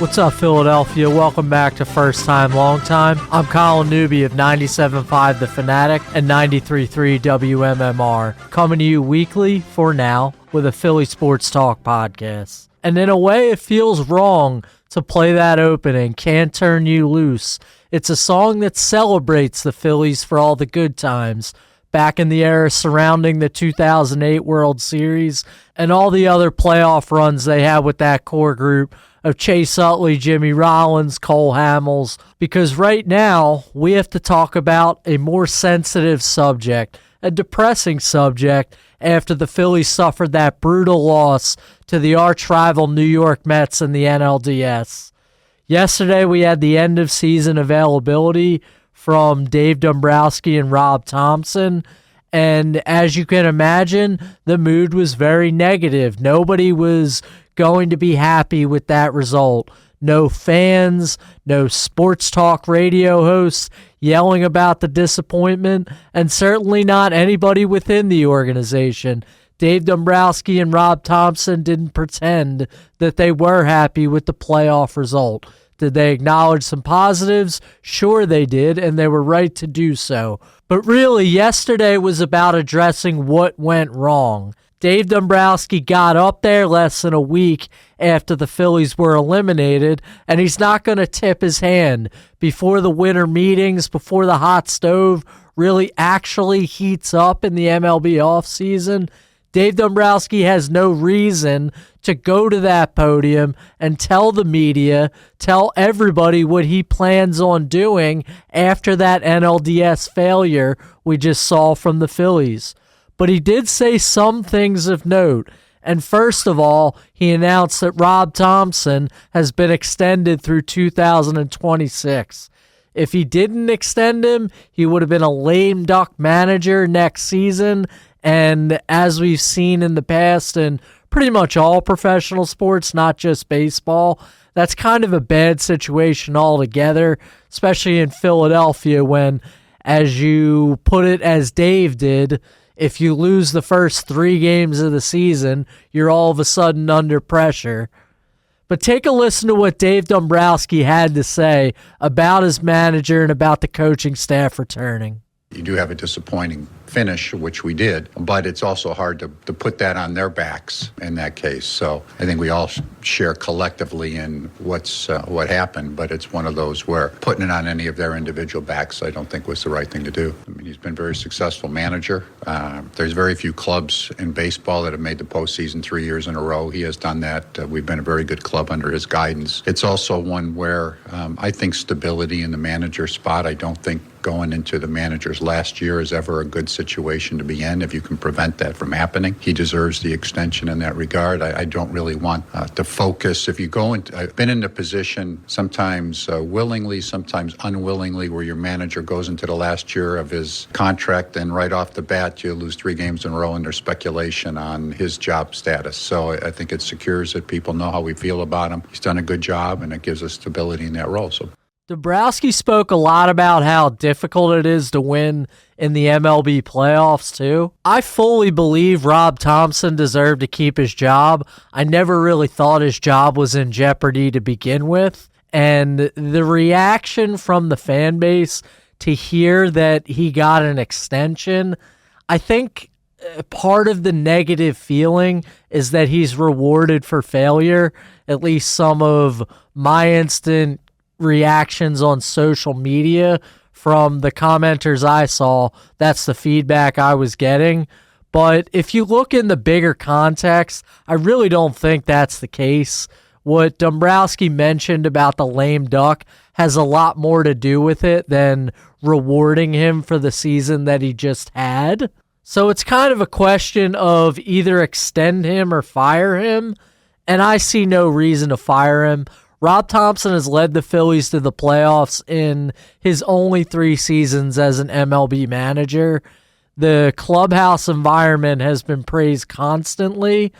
What's up, Philadelphia? Welcome back to First Time, Long Time. I'm Colin Newby of 97.5 The Fanatic and 93.3 WMMR, coming to you weekly, for now, with a Philly Sports Talk podcast. And in a way, it feels wrong to play that opening, Can't Turn You Loose. It's a song that celebrates the Phillies for all the good times, back in the era surrounding the 2008 World Series and all the other playoff runs they had with that core group of Chase Utley, Jimmy Rollins, Cole Hamels, because right now we have to talk about a more sensitive subject, a depressing subject, after the Phillies suffered that brutal loss to the arch-rival New York Mets in the NLDS. Yesterday we had the end-of-season availability from Dave Dombrowski and Rob Thompson, and as you can imagine, the mood was very negative. Nobody was going to be happy with that result. No fans, no sports talk radio hosts yelling about the disappointment, and certainly not anybody within the organization. Dave Dombrowski and Rob Thompson didn't pretend that they were happy with the playoff result. Did they acknowledge some positives? Sure they did, and they were right to do so. But really, yesterday was about addressing what went wrong. Dave Dombrowski got up there less than a week after the Phillies were eliminated, and he's not going to tip his hand before the winter meetings, before the hot stove really actually heats up in the MLB offseason. Dave Dombrowski has no reason to go to that podium and tell the media, tell everybody what he plans on doing after that NLDS failure we just saw from the Phillies. But he did say some things of note. And first of all, he announced that Rob Thompson has been extended through 2026. If he didn't extend him, he would have been a lame duck manager next season. And as we've seen in the past in pretty much all professional sports, not just baseball, that's kind of a bad situation altogether, especially in Philadelphia when, as you put it, as Dave did, if you lose the first 3 games of the season, you're all of a sudden under pressure. But take a listen to what Dave Dombrowski had to say about his manager and about the coaching staff returning. You do have a disappointing finish, which we did, but it's also hard to put that on their backs in that case. So I think we all share collectively in what happened, but it's one of those where putting it on any of their individual backs I don't think was the right thing to do. I mean, he's been a very successful manager. There's very few clubs in baseball that have made the postseason 3 years in a row. He has done that. We've been a very good club under his guidance. It's also one where I think stability in the manager spot, I don't think going into the manager's last year is ever a good situation to be in if you can prevent that from happening. He deserves the extension in that regard. I don't really want to focus. If you go into, I've been in a position sometimes willingly, sometimes unwillingly, where your manager goes into the last year of his contract and right off the bat you lose 3 games in a row and there's speculation on his job status. So I think it secures that people know how we feel about him. He's done a good job and it gives us stability in that role. So Dombrowski spoke a lot about how difficult it is to win in the MLB playoffs, too. I fully believe Rob Thompson deserved to keep his job. I never really thought his job was in jeopardy to begin with. And the reaction from the fan base to hear that he got an extension, I think part of the negative feeling is that he's rewarded for failure. At least some of my instant reactions on social media from the commenters I saw, that's the feedback I was getting. But if you look in the bigger context, I really don't think that's the case. What Dombrowski mentioned about the lame duck has a lot more to do with it than rewarding him for the season that he just had. So it's kind of a question of either extend him or fire him, and I see no reason to fire him. Rob Thompson has led the Phillies to the playoffs in his only 3 seasons as an MLB manager. The clubhouse environment has been praised constantly,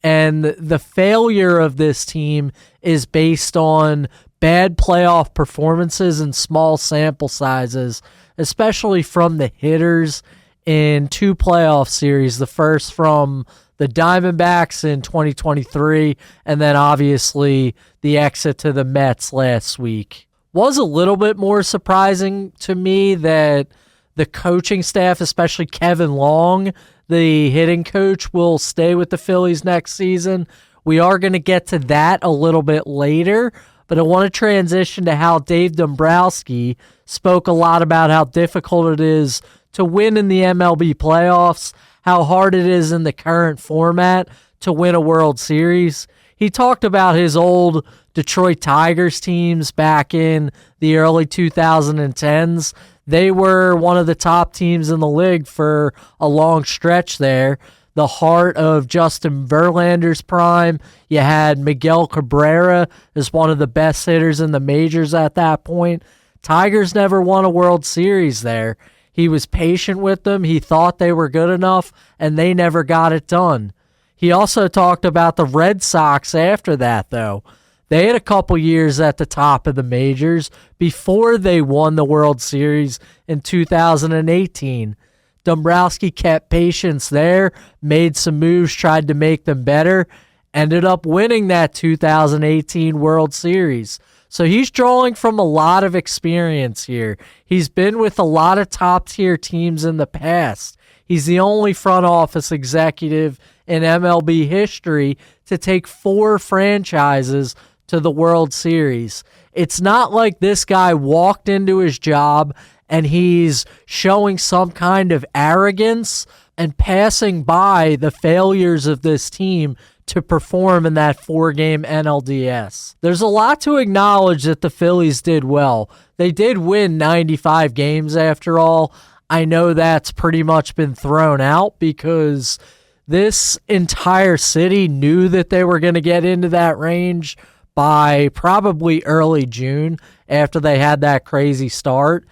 and the failure of this team is based on bad playoff performances and small sample sizes, especially from the hitters in 2 playoff series, the first from the Diamondbacks in 2023, and then obviously the exit to the Mets last week. Was a little bit more surprising to me that the coaching staff, especially Kevin Long, the hitting coach, will stay with the Phillies next season. We are going to get to that a little bit later, but I want to transition to how Dave Dombrowski spoke a lot about how difficult it is to win in the MLB playoffs, how hard it is in the current format to win a World Series. He talked about his old Detroit Tigers teams back in the early 2010s. They were one of the top teams in the league for a long stretch there. The heart of Justin Verlander's prime. You had Miguel Cabrera as one of the best hitters in the majors at that point. Tigers never won a World Series there. He was patient with them. He thought they were good enough, and they never got it done. He also talked about the Red Sox after that, though. They had a couple years at the top of the majors before they won the World Series in 2018. Dombrowski kept patience there, made some moves, tried to make them better, ended up winning that 2018 World Series. So he's drawing from a lot of experience here. He's been with a lot of top-tier teams in the past. He's the only front office executive in MLB history to take 4 franchises to the World Series. It's not like this guy walked into his job and he's showing some kind of arrogance and passing by the failures of this team to perform in that 4-game NLDS. There's a lot to acknowledge that the Phillies did well. They did win 95 games after all. I know that's pretty much been thrown out because this entire city knew that they were going to get into that range by probably early June after they had that crazy start.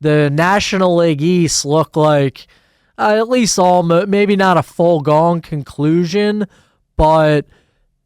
The National League East looked like at least almost, maybe not a foregone conclusion, but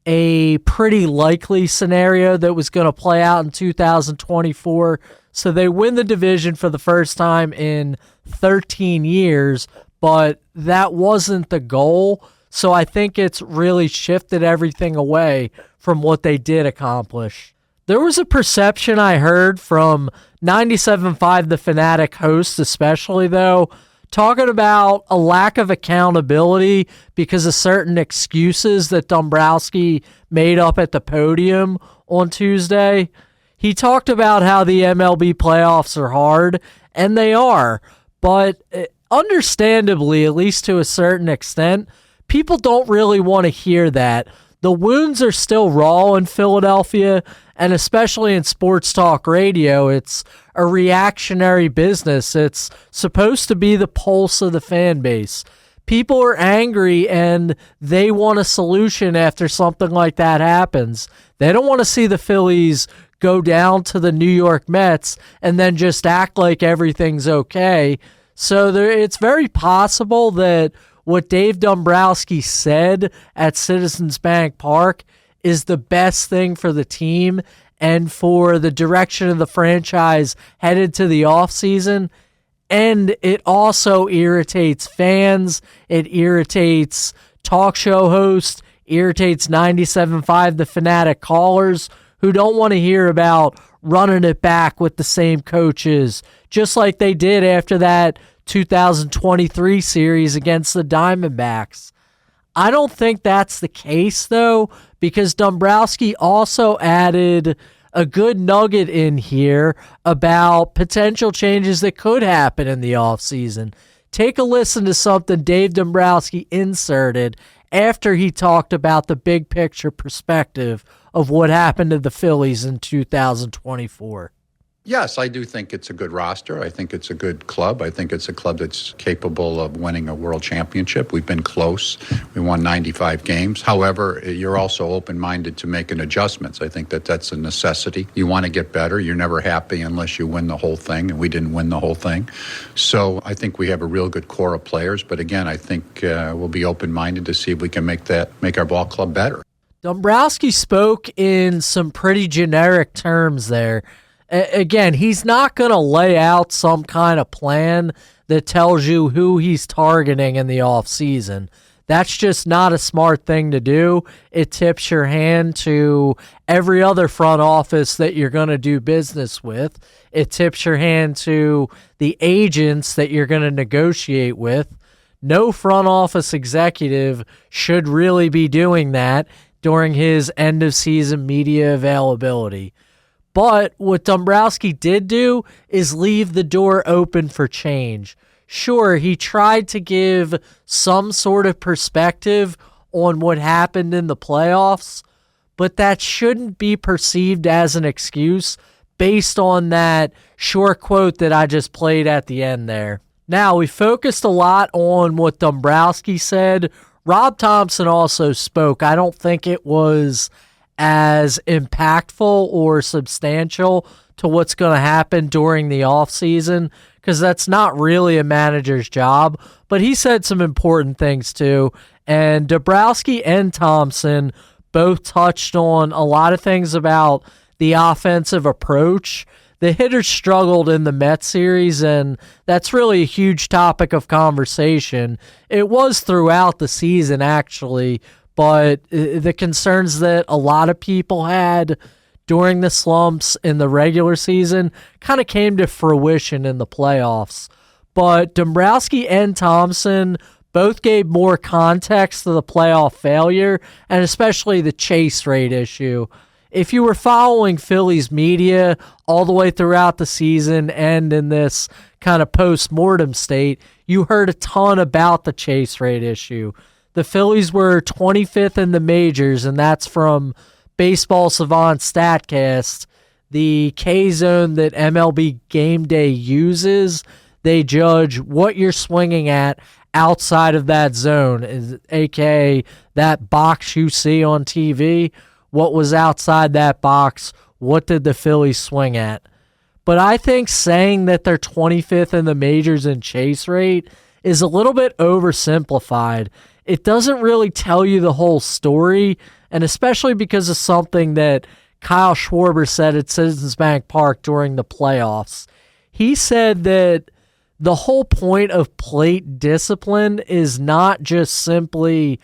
a pretty likely scenario that was going to play out in 2024. So they win the division for the first time in 13 years, but that wasn't the goal. So I think it's really shifted everything away from what they did accomplish. There was a perception I heard from 97.5 The Fanatic host especially, though, talking about a lack of accountability because of certain excuses that Dombrowski made up at the podium on Tuesday. He talked about how the MLB playoffs are hard, and they are, but understandably, at least to a certain extent, people don't really want to hear that. The wounds are still raw in Philadelphia, and especially in sports talk radio, it's a reactionary business. It's supposed to be the pulse of the fan base. People are angry and they want a solution after something like that happens. They don't want to see the Phillies go down to the New York Mets and then just act like everything's okay. So it's very possible that what Dave Dombrowski said at Citizens Bank Park is the best thing for the team and for the direction of the franchise headed to the offseason. And it also irritates fans. It irritates talk show hosts, irritates 97.5 The Fanatic callers who don't want to hear about running it back with the same coaches, just like they did after that 2023 series against the Diamondbacks. I don't think that's the case, though, because Dombrowski also added a good nugget in here about potential changes that could happen in the offseason. Take a listen to something Dave Dombrowski inserted after he talked about the big picture perspective of what happened to the Phillies in 2024. Yes, I do think it's a good roster. I think it's a good club. I think it's a club that's capable of winning a world championship. We've been close. We won 95 games. However, you're also open-minded to making adjustments. I think that's a necessity. You want to get better. You're never happy unless you win the whole thing, and we didn't win the whole thing. So I think we have a real good core of players. But again, I think we'll be open-minded to see if we can make our ball club better. Dombrowski spoke in some pretty generic terms there. Again, he's not going to lay out some kind of plan that tells you who he's targeting in the offseason. That's just not a smart thing to do. It tips your hand to every other front office that you're going to do business with. It tips your hand to the agents that you're going to negotiate with. No front office executive should really be doing that during his end-of-season media availability. But what Dombrowski did do is leave the door open for change. Sure, he tried to give some sort of perspective on what happened in the playoffs, but that shouldn't be perceived as an excuse based on that short quote that I just played at the end there. Now, we focused a lot on what Dombrowski said. Rob Thompson also spoke. I don't think it was as impactful or substantial to what's going to happen during the offseason, because that's not really a manager's job, but he said some important things too. And Dombrowski and Thompson both touched on a lot of things about the offensive approach. The hitters struggled in the Mets series, and that's really a huge topic of conversation. It was throughout the season, actually, but the concerns that a lot of people had during the slumps in the regular season kind of came to fruition in the playoffs. But Dombrowski and Thompson both gave more context to the playoff failure, and especially the chase rate issue. If you were following Phillies media all the way throughout the season and in this kind of post-mortem state, you heard a ton about the chase rate issue. The Phillies were 25th in the majors, and that's from Baseball Savant StatCast. The K-zone that MLB Game Day uses, they judge what you're swinging at outside of that zone, aka that box you see on TV. What was outside that box? What did the Phillies swing at? But I think saying that they're 25th in the majors in chase rate is a little bit oversimplified. It doesn't really tell you the whole story, and especially because of something that Kyle Schwarber said at Citizens Bank Park during the playoffs. He said that the whole point of plate discipline is not just simply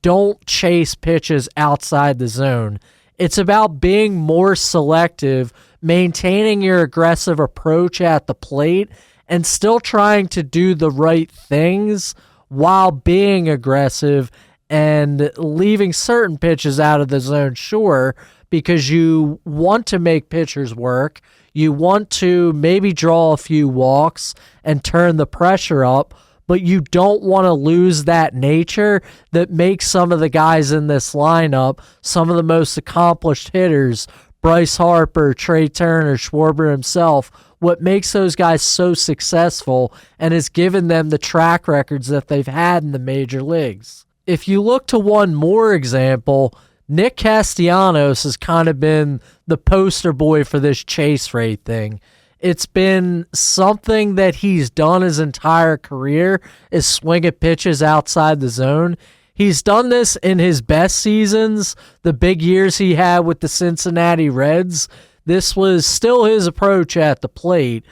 don't chase pitches outside the zone. It's about being more selective, maintaining your aggressive approach at the plate, and still trying to do the right things while being aggressive and leaving certain pitches out of the zone, sure, because you want to make pitchers work. You want to maybe draw a few walks and turn the pressure up, but you don't want to lose that nature that makes some of the guys in this lineup, some of the most accomplished hitters, Bryce Harper, Trey Turner, Schwarber himself, what makes those guys so successful and has given them the track records that they've had in the major leagues. If you look to one more example, Nick Castellanos has kind of been the poster boy for this chase rate thing. It's been something that he's done his entire career, is swing at pitches outside the zone. He's done this in his best seasons, the big years he had with the Cincinnati Reds. This was still his approach at the plate.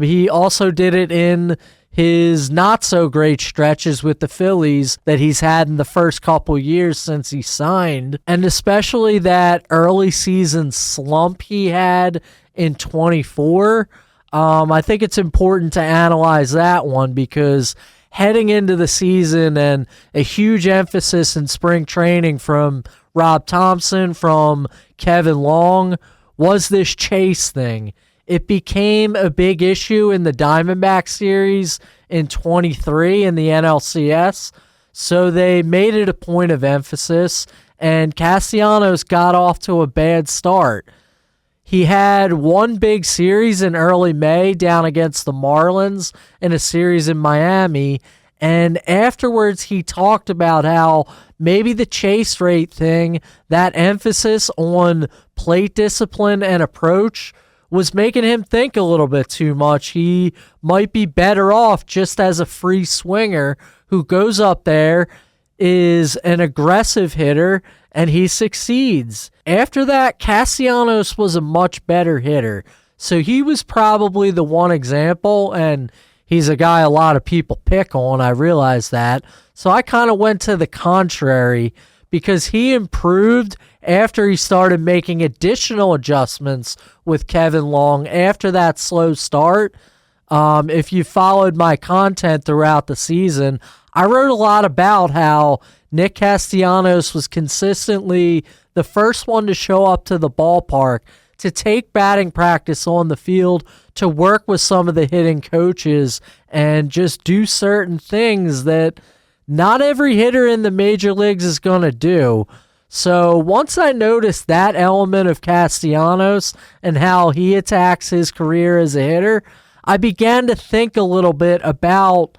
He also did it in his not-so-great stretches with the Phillies that he's had in the first couple years since he signed, and especially that early season slump he had in 24. I think it's important to analyze that one because heading into the season and a huge emphasis in spring training from Rob Thompson, from Kevin Long, was this chase thing. It became a big issue in the Diamondback series in 23 in the NLCS, so they made it a point of emphasis, and Castellanos got off to a bad start. He had one big series in early May down against the Marlins in a series in Miami, and afterwards he talked about how maybe the chase rate thing, that emphasis on plate discipline and approach, was making him think a little bit too much. He might be better off just as a free swinger who goes up there, is an aggressive hitter, and he succeeds. After that, Castellanos was a much better hitter. So he was probably the one example, and he's a guy a lot of people pick on. I realize that. So I kind of went to the contrary because he improved after he started making additional adjustments with Kevin Long after that slow start. If you followed my content throughout the season, I wrote a lot about how Nick Castellanos was consistently the first one to show up to the ballpark, to take batting practice on the field, to work with some of the hitting coaches, and just do certain things that not every hitter in the major leagues is going to do. So once I noticed that element of Castellanos and how he attacks his career as a hitter, I began to think a little bit about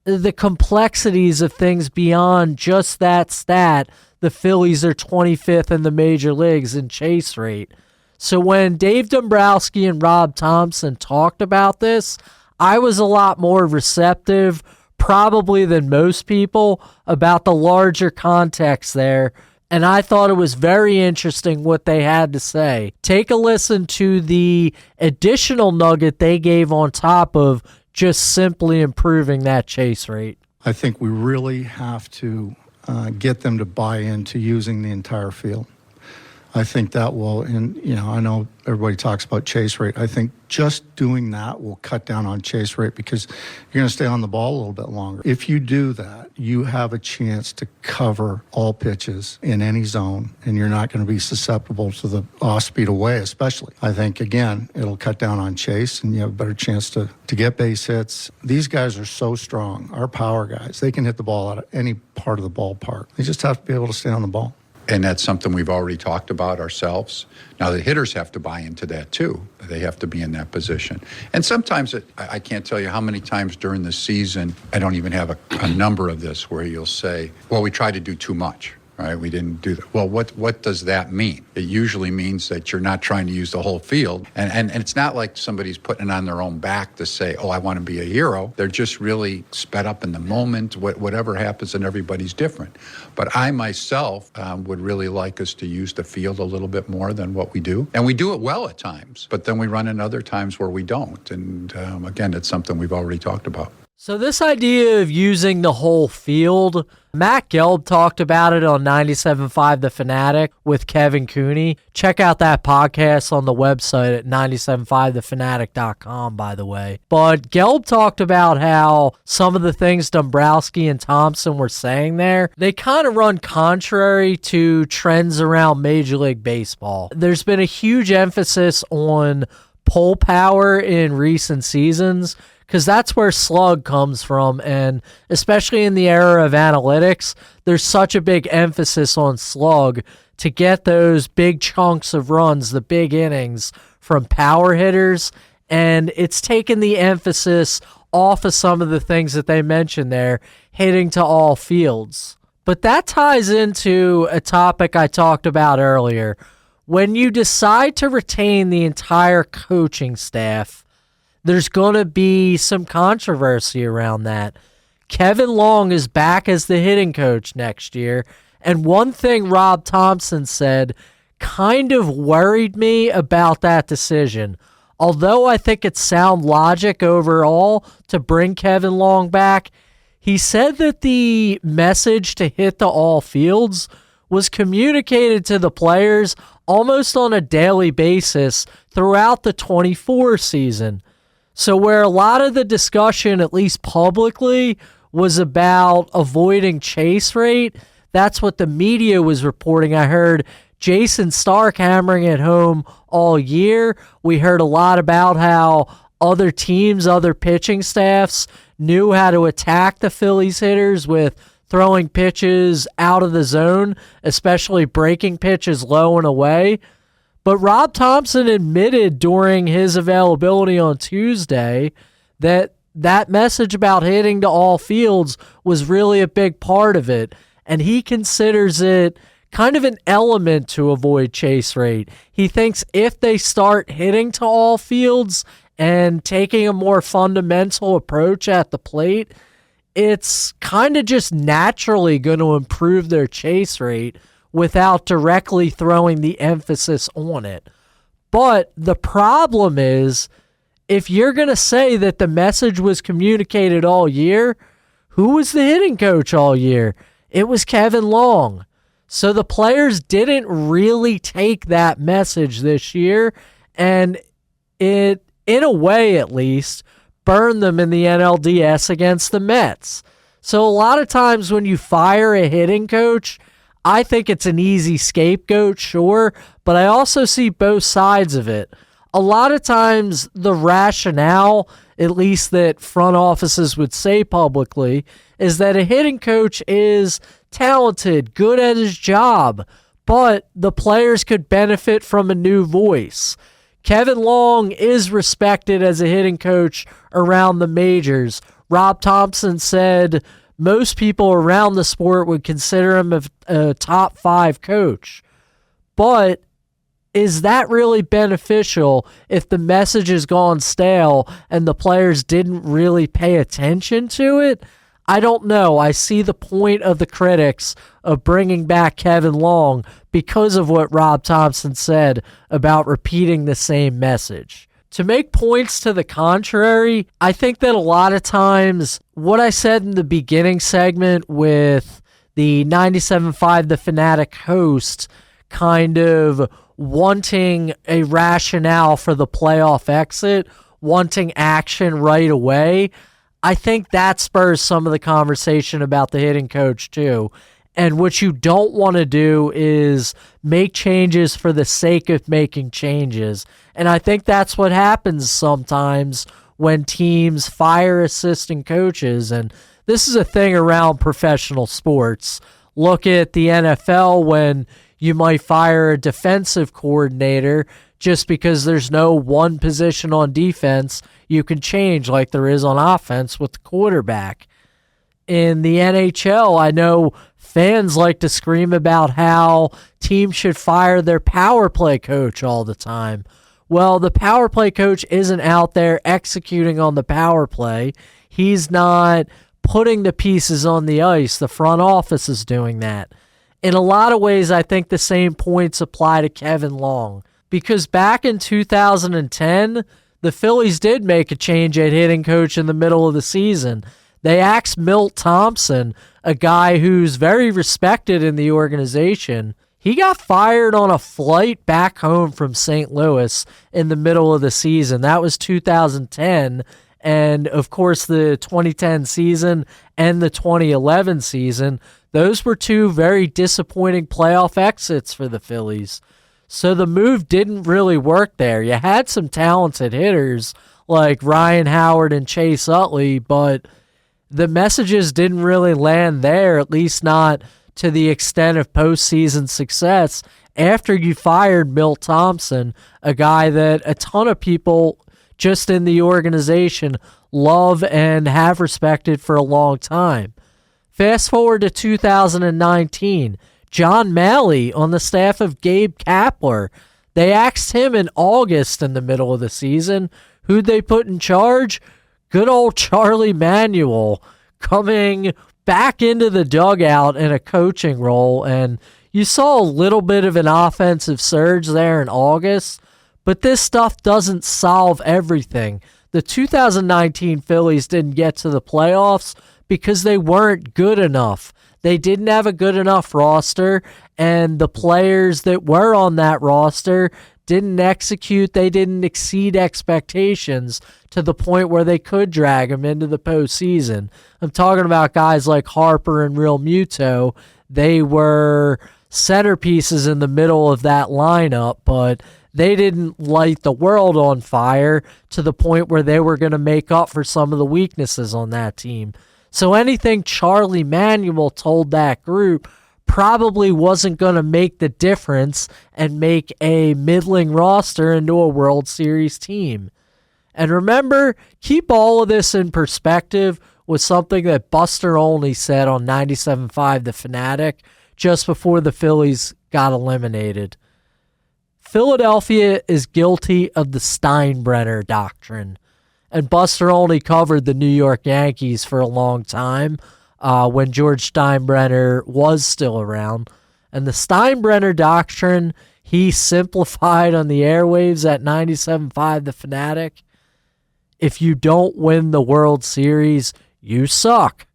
the complexities of things beyond just that stat. The Phillies are 25th in the major leagues in chase rate. So when Dave Dombrowski and Rob Thompson talked about this, I was a lot more receptive, probably than most people, about the larger context there. And I thought it was very interesting what they had to say. Take a listen to the additional nugget they gave on top of just simply improving that chase rate. I think we really have to get them to buy into using the entire field. I think that will, and I know everybody talks about chase rate. I think just doing that will cut down on chase rate because you're going to stay on the ball a little bit longer. If you do that, you have a chance to cover all pitches in any zone, and you're not going to be susceptible to the off-speed away, especially. I think, again, it'll cut down on chase, and you have a better chance to get base hits. These guys are so strong. Our power guys, they can hit the ball out of any part of the ballpark. They just have to be able to stay on the ball. And that's something we've already talked about ourselves. Now, the hitters have to buy into that, too. They have to be in that position. And sometimes, I can't tell you how many times during the season, I don't even have a number of this, where you'll say, well, we tried to do too much. Right, we didn't do that. Well, what does that mean? It usually means that you're not trying to use the whole field. And it's not like somebody's putting it on their own back to say, oh, I want to be a hero. They're just really sped up in the moment. Whatever happens, and everybody's different. But I myself would really like us to use the field a little bit more than what we do. And we do it well at times, but then we run into other times where we don't. And again, it's something we've already talked about. So this idea of using the whole field, Matt Gelb talked about it on 97.5 The Fanatic with Kevin Cooney. Check out that podcast on the website at 975thefanatic.com, by the way. But Gelb talked about how some of the things Dombrowski and Thompson were saying there, they kind of run contrary to trends around Major League Baseball. There's been a huge emphasis on pull power in recent seasons, because that's where slug comes from, and especially in the era of analytics, there's such a big emphasis on slug to get those big chunks of runs, the big innings from power hitters, and it's taken the emphasis off of some of the things that they mentioned there, hitting to all fields. But that ties into a topic I talked about earlier. When you decide to retain the entire coaching staff, there's going to be some controversy around that. Kevin Long is back as the hitting coach next year, and one thing Rob Thompson said kind of worried me about that decision. Although I think it's sound logic overall to bring Kevin Long back, he said that the message to hit to all fields was communicated to the players almost on a daily basis throughout the 24 season. So where a lot of the discussion, at least publicly, was about avoiding chase rate, that's what the media was reporting. I heard Jason Stark hammering it home all year. We heard a lot about how other teams, other pitching staffs knew how to attack the Phillies hitters with throwing pitches out of the zone, especially breaking pitches low and away. But Rob Thompson admitted during his availability on Tuesday that that message about hitting to all fields was really a big part of it, and he considers it kind of an element to avoid chase rate. He thinks if they start hitting to all fields and taking a more fundamental approach at the plate, it's kind of just naturally going to improve their chase rate without directly throwing the emphasis on it. But the problem is if you're going to say that the message was communicated all year, who was the hitting coach all year? It was Kevin Long. So the players didn't really take that message this year, and it, in a way at least, burned them in the NLDS against the Mets. So a lot of times when you fire a hitting coach, I think it's an easy scapegoat, sure, but I also see both sides of it. A lot of times the rationale, at least that front offices would say publicly, is that a hitting coach is talented, good at his job, but the players could benefit from a new voice. Kevin Long is respected as a hitting coach around the majors. Rob Thompson said most people around the sport would consider him a top 5 coach. But is that really beneficial if the message has gone stale and the players didn't really pay attention to it? I don't know. I see the point of the critics of bringing back Kevin Long because of what Rob Thompson said about repeating the same message. To make points to the contrary, I think that a lot of times what I said in the beginning segment with the 97.5 The Fanatic host kind of wanting a rationale for the playoff exit, wanting action right away, I think that spurs some of the conversation about the hitting coach too. And what you don't want to do is make changes for the sake of making changes. And I think that's what happens sometimes when teams fire assistant coaches. And this is a thing around professional sports. Look at the NFL when you might fire a defensive coordinator just because there's no one position on defense you can change like there is on offense with the quarterback. In the NHL, I know fans like to scream about how teams should fire their power play coach all the time. Well, the power play coach isn't out there executing on the power play. He's not putting the pieces on the ice. The front office is doing that. In a lot of ways, I think the same points apply to Kevin Long. Because back in 2010, the Phillies did make a change at hitting coach in the middle of the season. They axed Milt Thompson, a guy who's very respected in the organization. He got fired on a flight back home from St. Louis in the middle of the season. That was 2010. And, of course, the 2010 season and the 2011 season, those were two very disappointing playoff exits for the Phillies. So the move didn't really work there. You had some talented hitters like Ryan Howard and Chase Utley, but the messages didn't really land there, at least not to the extent of postseason success after you fired Milt Thompson, a guy that a ton of people just in the organization love and have respected for a long time. Fast forward to 2019. John Malley on the staff of Gabe Kapler. They axed him in August in the middle of the season. Who'd they put in charge? Good old Charlie Manuel coming back into the dugout in a coaching role. And you saw a little bit of an offensive surge there in August, but this stuff doesn't solve everything. The 2019 Phillies didn't get to the playoffs because they weren't good enough. They didn't have a good enough roster, and the players that were on that roster didn't execute. They didn't exceed expectations to the point where they could drag them into the postseason. I'm talking about guys like Harper and Real Muto. They were centerpieces in the middle of that lineup, but they didn't light the world on fire to the point where they were going to make up for some of the weaknesses on that team. So anything Charlie Manuel told that group probably wasn't going to make the difference and make a middling roster into a World Series team. And remember, keep all of this in perspective with something that Buster Olney said on 97.5 The Fanatic just before the Phillies got eliminated. Philadelphia is guilty of the Steinbrenner doctrine. And Buster Olney covered the New York Yankees for a long time when George Steinbrenner was still around. And the Steinbrenner doctrine, he simplified on the airwaves at 97.5 The Fanatic. if you don't win the World Series, you suck.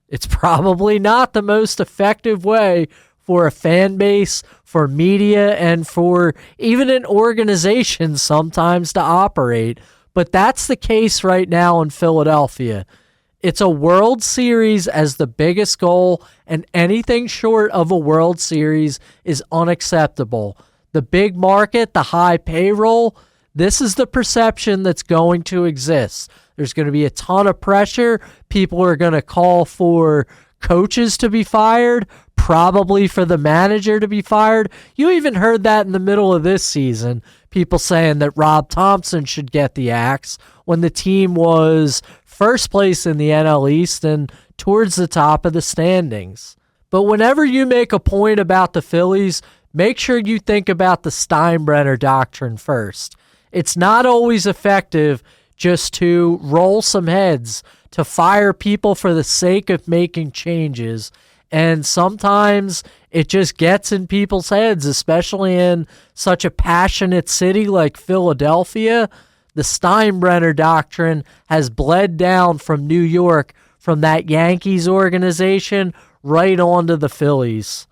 It's probably not the most effective way for a fan base, for media, and for even an organization sometimes to operate. But that's the case right now in Philadelphia. It's a World Series as the biggest goal, and anything short of a World Series is unacceptable. The big market, the high payroll, this is the perception that's going to exist. There's going to be a ton of pressure. People are going to call for coaches to be fired, probably for the manager to be fired. You even heard that in the middle of this season, people saying that Rob Thompson should get the axe when the team was first place in the NL East and towards the top of the standings. But whenever you make a point about the Phillies, make sure you think about the Steinbrenner doctrine first. It's not always effective just to roll some heads, to fire people for the sake of making changes. And sometimes it just gets in people's heads, especially in such a passionate city like Philadelphia. The Steinbrenner doctrine has bled down from New York, from that Yankees organization, right onto the Phillies.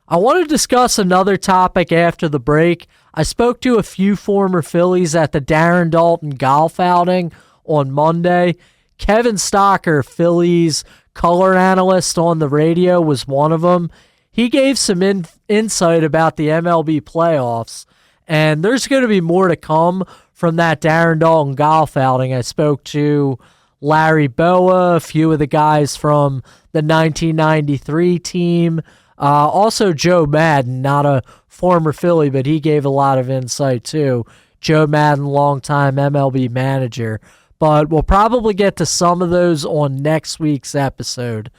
I want to discuss another topic after the break. I spoke to a few former Phillies at the Darren Dalton golf outing on Monday. Kevin Stocker, Phillies color analyst on the radio, was one of them. He gave some insight about the MLB playoffs, and there's going to be more to come from that Darren Dalton golf outing. I spoke to Larry Boa, a few of the guys from the 1993 team, also Joe Madden, not a former Philly, but he gave a lot of insight too. Joe Madden, longtime MLB manager. But we'll probably get to some of those on next week's episode.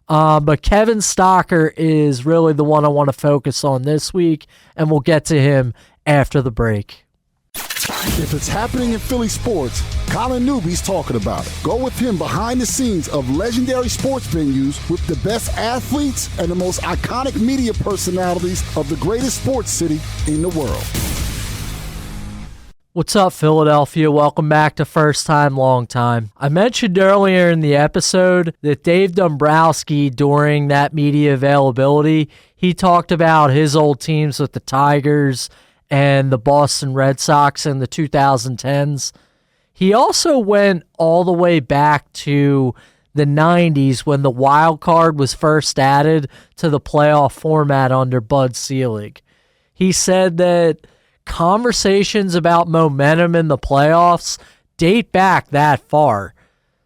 But Kevin Stocker is really the one I want to focus on this week, and we'll get to him after the break. If it's happening in Philly sports, Colin Newby's talking about it. Go with him behind the scenes of legendary sports venues with the best athletes and the most iconic media personalities of the greatest sports city in the world. What's up, Philadelphia? Welcome back to First Time, Long Time. I mentioned earlier in the episode that Dave Dombrowski, during that media availability, he talked about his old teams with the Tigers and the Boston Red Sox in the 2010s. He also went all the way back to the 90s when the wild card was first added to the playoff format under Bud Selig. He said that conversations about momentum in the playoffs date back that far.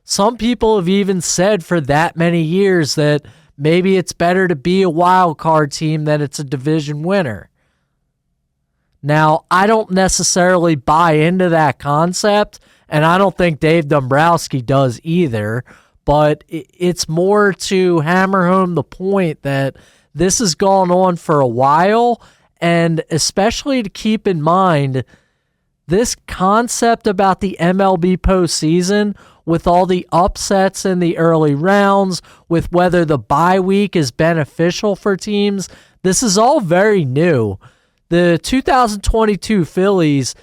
Some people have even said for that many years that maybe it's better to be a wild card team than it's a division winner. Now, I don't necessarily buy into that concept, and I don't think Dave Dombrowski does either, but it's more to hammer home the point that this has gone on for a while, and especially to keep in mind this concept about the MLB postseason with all the upsets in the early rounds, with whether the bye week is beneficial for teams. This is all very new. The 2022 Phillies,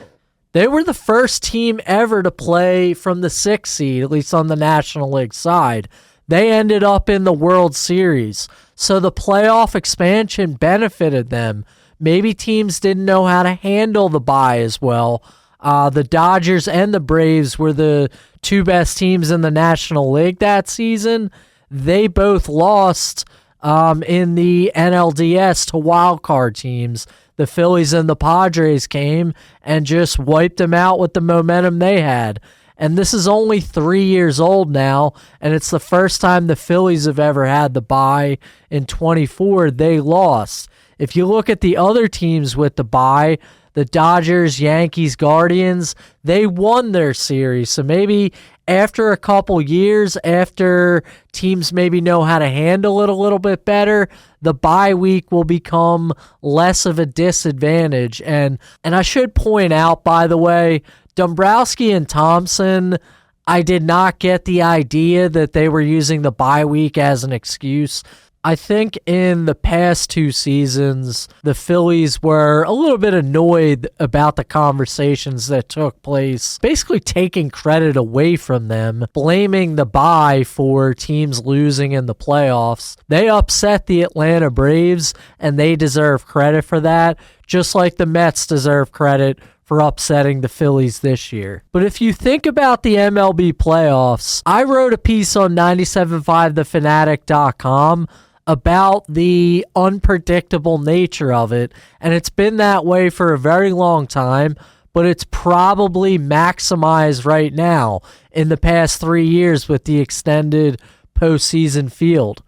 they were the first team ever to play from the 6th seed, at least on the National League side. They ended up in the World Series, so the playoff expansion benefited them. Maybe teams didn't know how to handle the bye as well. The Dodgers and the Braves were the two best teams in the National League that season. They both lost in the NLDS to wildcard teams. The Phillies and the Padres came and just wiped them out with the momentum they had. And this is only 3 years old now, and it's the first time the Phillies have ever had the bye. In 24, they lost. If you look at the other teams with the bye, the Dodgers, Yankees, Guardians, they won their series. So maybe after a couple years, after teams maybe know how to handle it a little bit better, the bye week will become less of a disadvantage. And I should point out, by the way, Dombrowski and Thompson, I did not get the idea that they were using the bye week as an excuse. I think in the past 2 seasons, the Phillies were a little bit annoyed about the conversations that took place, basically taking credit away from them, blaming the bye for teams losing in the playoffs. They upset the Atlanta Braves, and they deserve credit for that, just like the Mets deserve credit for upsetting the Phillies this year. But if you think about the MLB playoffs, I wrote a piece on 975thefanatic.com about the unpredictable nature of it, and it's been that way for a very long time, but it's probably maximized right now in the past 3 years with the extended postseason field.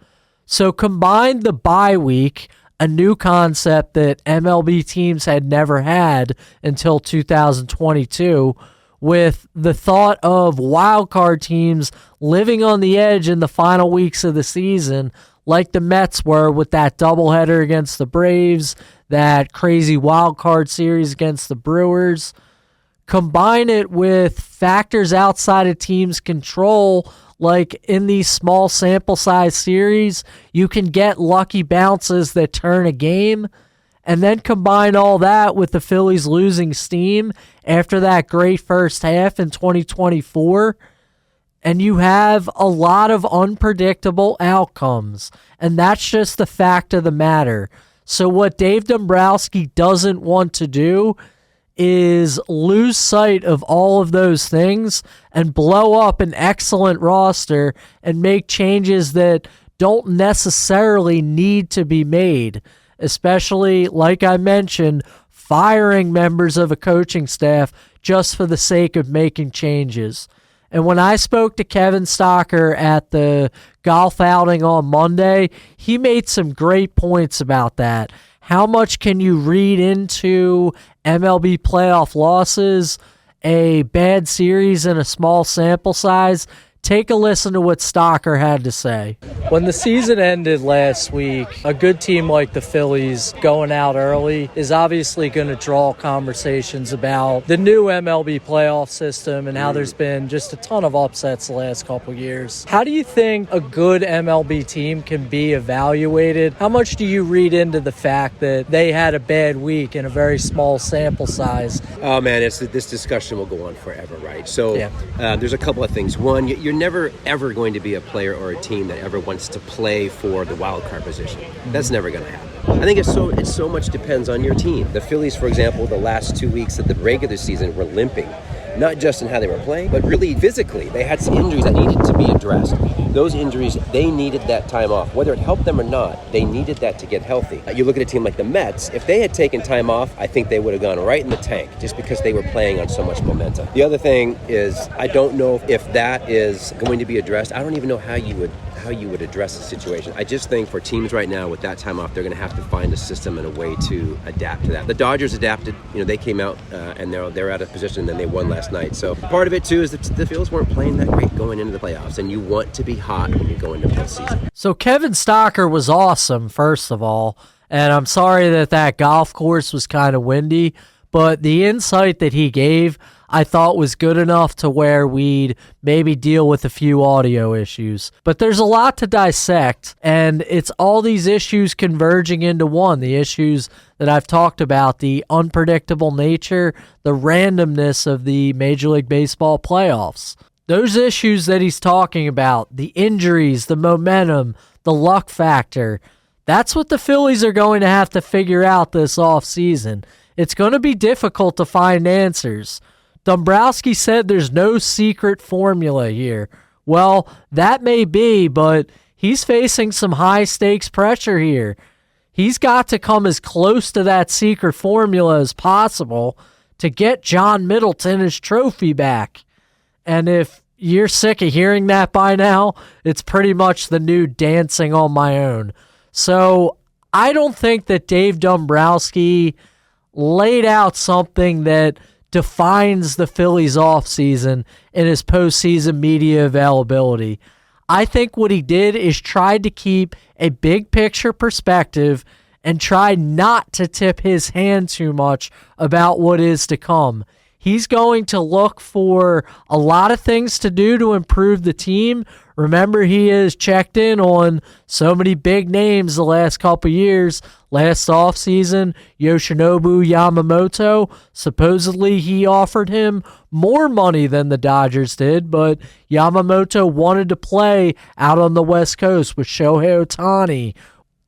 So combine the bye week, a new concept that MLB teams had never had until 2022, with the thought of wildcard teams living on the edge in the final weeks of the season, like the Mets were with that doubleheader against the Braves, that crazy wildcard series against the Brewers. Combine it with factors outside of teams' control, like in these small sample size series, you can get lucky bounces that turn a game, and then combine all that with the Phillies losing steam after that great first half in 2024, and you have a lot of unpredictable outcomes, and that's just the fact of the matter. So what Dave Dombrowski doesn't want to do is lose sight of all of those things and blow up an excellent roster and make changes that don't necessarily need to be made, especially, like I mentioned, firing members of a coaching staff just for the sake of making changes. And when I spoke to Kevin Stocker at the golf outing on Monday, he made some great points about that. How much can you read into MLB playoff losses, a bad series, and a small sample size? Take a listen to what Stocker had to say. When the season ended last week, a good team like the Phillies going out early is obviously going to draw conversations about the new MLB playoff system and how there's been just a ton of upsets the last couple years. How do you think a good MLB team can be evaluated? How much do you read into the fact that they had a bad week in a very small sample size? Oh, man, this discussion will go on forever, right? So there's a couple of things. One, you're never, ever going to be a player or a team that ever wants to play for the wild card position. That's never going to happen. I think it so much depends on your team. The Phillies, for example, the last 2 weeks of the regular season were limping, not just in how they were playing, but really physically. They had some injuries that needed to be addressed. Those injuries, they needed that time off. Whether it helped them or not, they needed that to get healthy. You look at a team like the Mets, if they had taken time off, I think they would have gone right in the tank just because they were playing on so much momentum. The other thing is, I don't know if that is going to be addressed. I don't even know how you would address the situation. I just think for teams right now with that time off, they're going to have to find a system and a way to adapt to that. The Dodgers adapted. They came out and they're out of position, and then they won last night. So part of it too is that the Phillies weren't playing that great going into the playoffs, and you want to be hot when you go into postseason. So Kevin Stocker was awesome, first of all, and I'm sorry that golf course was kind of windy, but the insight that he gave I thought was good enough to where we'd maybe deal with a few audio issues. But there's a lot to dissect, and it's all these issues converging into one. The issues that I've talked about, the unpredictable nature, the randomness of the Major League Baseball playoffs. Those issues that he's talking about, the injuries, the momentum, the luck factor, that's what the Phillies are going to have to figure out this offseason. It's going to be difficult to find answers. Dombrowski said there's no secret formula here. Well, that may be, but he's facing some high-stakes pressure here. He's got to come as close to that secret formula as possible to get John Middleton his trophy back. And if you're sick of hearing that by now, it's pretty much the new dancing on my own. So I don't think that Dave Dombrowski laid out something that defines the Phillies offseason in his postseason media availability. I think what he did is tried to keep a big picture perspective and tried not to tip his hand too much about what is to come. he's going to look for a lot of things to do to improve the team. Remember, he has checked in on so many big names the last couple years. Last offseason, Yoshinobu Yamamoto, supposedly he offered him more money than the Dodgers did, but Yamamoto wanted to play out on the West Coast with Shohei Ohtani.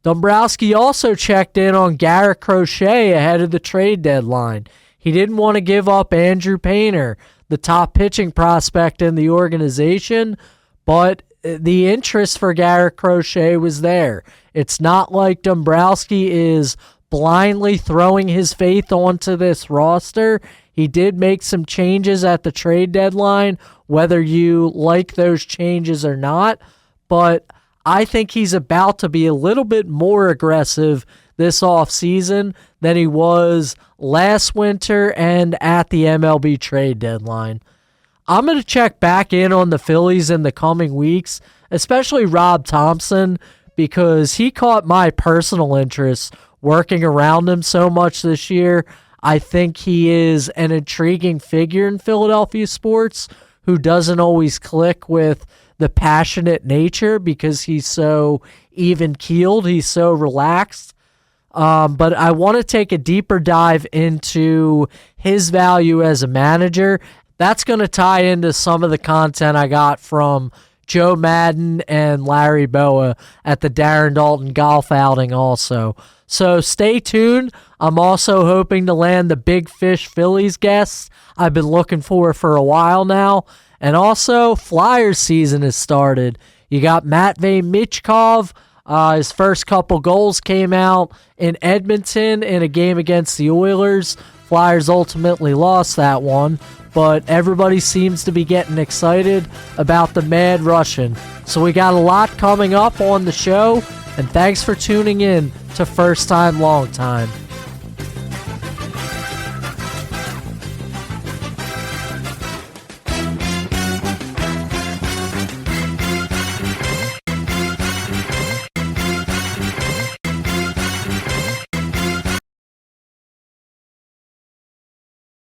Dombrowski also checked in on Garrett Crochet ahead of the trade deadline. He didn't want to give up Andrew Painter, the top pitching prospect in the organization, but the interest for Garrett Crochet was there. It's not like Dombrowski is blindly throwing his faith onto this roster. He did make some changes at the trade deadline, whether you like those changes or not, but I think he's about to be a little bit more aggressive this offseason than he was last winter and at the MLB trade deadline. I'm going to check back in on the Phillies in the coming weeks, especially Rob Thompson, because he caught my personal interest working around him so much this year. I think he is an intriguing figure in Philadelphia sports who doesn't always click with the passionate nature because he's so even-keeled, he's so relaxed. But I want to take a deeper dive into his value as a manager. That's going to tie into some of the content I got from Joe Madden and Larry Boa at the Darren Dalton golf outing also. So stay tuned. I'm also hoping to land the Big Fish Phillies guests I've been looking for a while now. And also, Flyers season has started. You got Matvei Michkov. His first couple goals came out in Edmonton in a game against the Oilers. Flyers ultimately lost that one, but everybody seems to be getting excited about the Mad Russian. So we got a lot coming up on the show, and thanks for tuning in to First Time Long Time.